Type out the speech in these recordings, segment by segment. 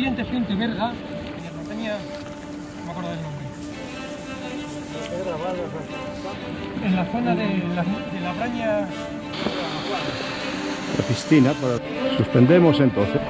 Oriente Frente Berga, no tenía, no me acuerdo del nombre. En la zona de la Braña. La piscina, suspendemos entonces.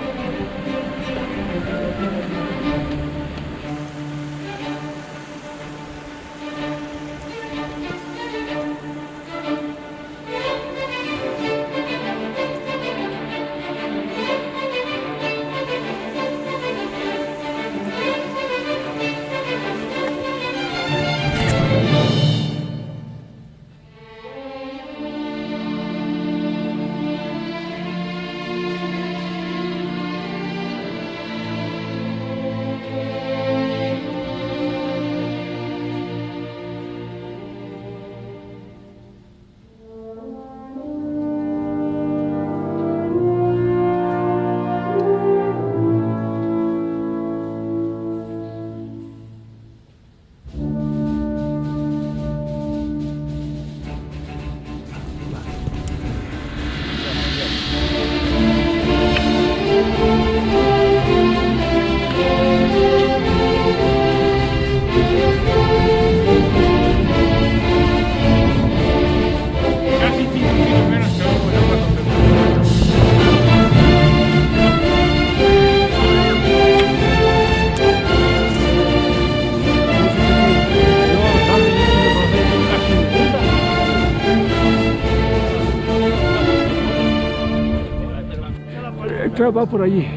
Claro, va por allí.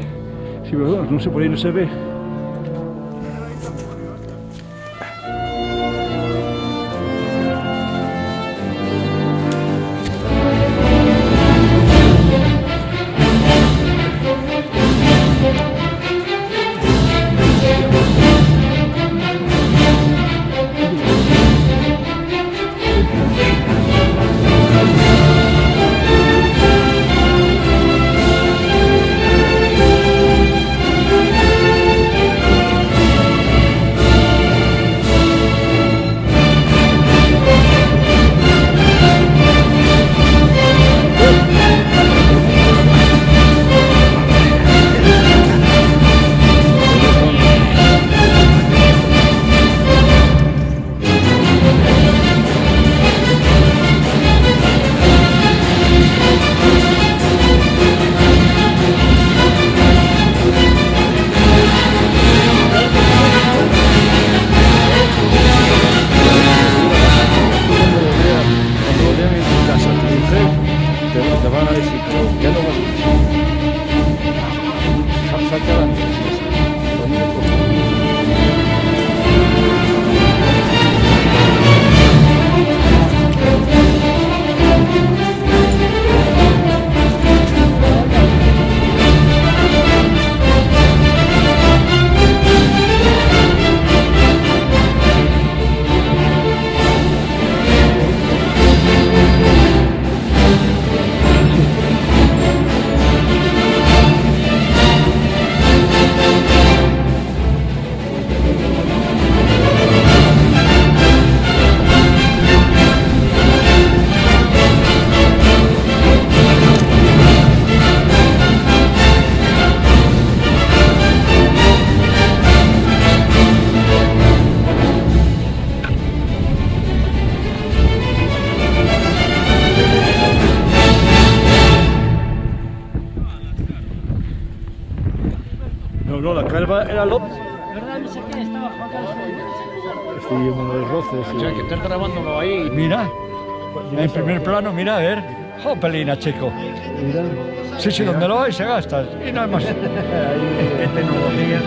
Sí, pero no sé, por ahí no se ve. Te van a decir, ya no vas a sacar antes. No, la calva era López. ¿Verdad? No sé qué, estaba Juan Carlos. Estoy en los roces. O sea, que estás grabándolo ahí. Mira, en primer plano, mira, a ver. ¡Jopelina, chico! Mira. Sí, donde lo hay se gasta. Y nada más. Qué tecnología.